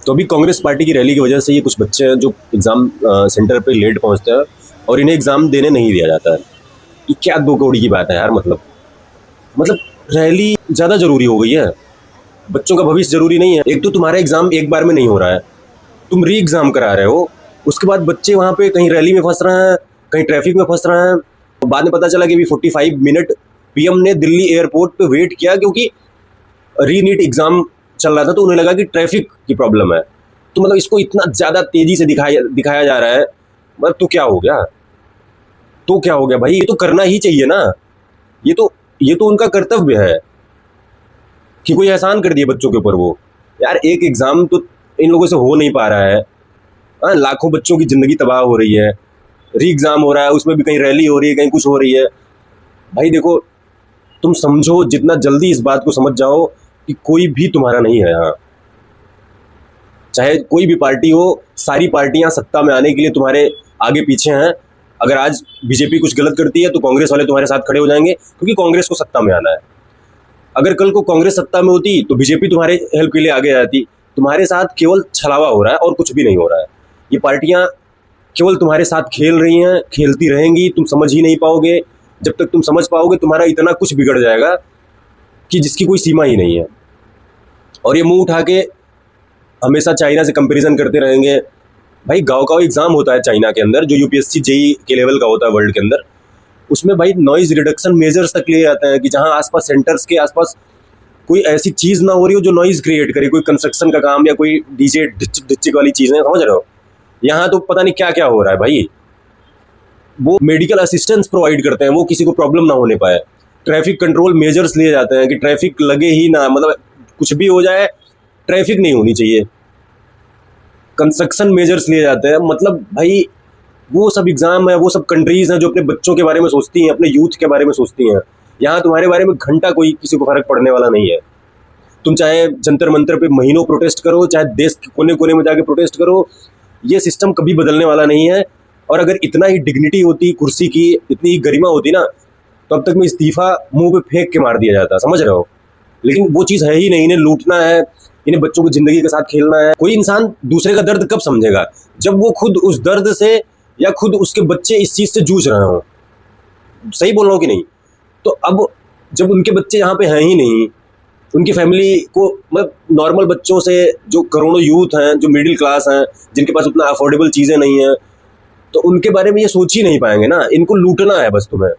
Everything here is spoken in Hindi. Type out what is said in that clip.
तो अभी कांग्रेस पार्टी की रैली की वजह से ये कुछ बच्चे हैं जो एग्ज़ाम सेंटर पे लेट पहुंचते हैं और इन्हें एग्ज़ाम देने नहीं दिया जाता है। ये क्या दो कौड़ी की बात है यार। मतलब रैली ज़्यादा ज़रूरी हो गई है, बच्चों का भविष्य ज़रूरी नहीं है। एक तो तुम्हारा एग्ज़ाम एक बार में नहीं हो रहा है, तुम री एग्ज़ाम करा रहे हो, उसके बाद बच्चे वहाँ पे कहीं रैली में फंस रहे हैं, कहीं ट्रैफिक में फंस रहे हैं। तो बाद में पता चला कि अभी 45 मिनट पीएम ने दिल्ली एयरपोर्ट पे वेट किया क्योंकि री नीट एग्ज़ाम चल रहा था, तो उन्हें लगा कि ट्रैफिक की प्रॉब्लम है। तो मतलब इसको इतना ज़्यादा तेज़ी से दिखाया जा रहा है, मतलब तो क्या हो गया? तो क्या हो गया भाई? ये तो करना ही चाहिए ना। ये तो उनका कर्तव्य है कि कोई एहसान कर दिए बच्चों के ऊपर वो। यार एक एग्ज़ाम तो इन लोगों से हो नहीं पा रहा है। लाखों बच्चों की ज़िंदगी तबाह हो रही है, री एग्ज़ाम हो रहा है, उसमें भी कहीं रैली हो रही है, कहीं कुछ हो रही है। भाई देखो, तुम समझो, जितना जल्दी इस बात को समझ जाओ कि कोई भी तुम्हारा नहीं है यहाँ। चाहे कोई भी पार्टी हो, सारी पार्टियां सत्ता में आने के लिए तुम्हारे आगे पीछे हैं। अगर आज बीजेपी कुछ गलत करती है तो कांग्रेस वाले तुम्हारे साथ खड़े हो जाएंगे, क्योंकि कांग्रेस को सत्ता में आना है। अगर कल को कांग्रेस सत्ता में होती तो बीजेपी तुम्हारे हेल्प के लिए आगे आती। तुम्हारे साथ केवल छलावा हो रहा है और कुछ भी नहीं हो रहा है। ये पार्टियां केवल तुम्हारे साथ खेल रही हैं, खेलती रहेंगी, तुम समझ ही नहीं पाओगे। जब तक तुम समझ पाओगे तुम्हारा इतना कुछ बिगड़ जाएगा कि जिसकी कोई सीमा ही नहीं है। और ये मुंह उठा के हमेशा चाइना से कंपैरिजन करते रहेंगे। भाई गाँव एग्जाम होता है चाइना के अंदर, जो यूपीएससी जेई के लेवल का होता है वर्ल्ड के अंदर। उसमें भाई नॉइज रिडक्शन मेजर्स तक लिए जाते हैं कि जहां आसपास सेंटर्स के आसपास कोई ऐसी चीज़ ना हो रही हो जो नॉइज़ क्रिएट करे, कोई कंस्ट्रक्शन का काम या कोई डीजे ढिच्चिक ढिच्चिक वाली चीज़ें, समझ रहे हो। यहाँ तो पता नहीं क्या क्या हो रहा है भाई। वो मेडिकल असिस्टेंस प्रोवाइड करते हैं, वो किसी को प्रॉब्लम ना होने पाए। ट्रैफिक कंट्रोल मेजर्स लिए जाते हैं कि ट्रैफिक लगे ही ना, मतलब कुछ भी हो जाए, ट्रैफिक नहीं होनी चाहिए। कंस्ट्रक्शन मेजर्स लिए जाते हैं। मतलब भाई वो सब एग्ज़ाम है, वो सब कंट्रीज़ हैं जो अपने बच्चों के बारे में सोचती हैं, अपने यूथ के बारे में सोचती हैं। यहाँ तुम्हारे बारे में घंटा कोई किसी को फ़र्क पड़ने वाला नहीं है। तुम चाहे जंतर मंतर पे महीनों प्रोटेस्ट करो, चाहे देश के कोने कोने में जाके प्रोटेस्ट करो, ये सिस्टम कभी बदलने वाला नहीं है। और अगर इतना ही डिग्निटी होती कुर्सी की, इतनी ही गरिमा होती ना, तो अब तक में इस्तीफ़ा मुंह पे फेंक के मार दिया जाता, समझ रहे हो। लेकिन वो चीज़ है ही नहीं। इन्हें लूटना है, इन्हें बच्चों की ज़िंदगी के साथ खेलना है। कोई इंसान दूसरे का दर्द कब समझेगा? जब वो खुद उस दर्द से या खुद उसके बच्चे इस चीज़ से जूझ रहे हो। सही बोल रहा हूँ कि नहीं? तो अब जब उनके बच्चे यहाँ पे हैं ही नहीं, उनकी फैमिली को, मतलब नॉर्मल बच्चों से जो करोड़ों यूथ हैं, जो मिडिल क्लास हैं, जिनके पास उतना अफोर्डेबल चीज़ें नहीं हैं, तो उनके बारे में ये सोच ही नहीं पाएंगे ना। इनको लूटना है बस तुम्हें।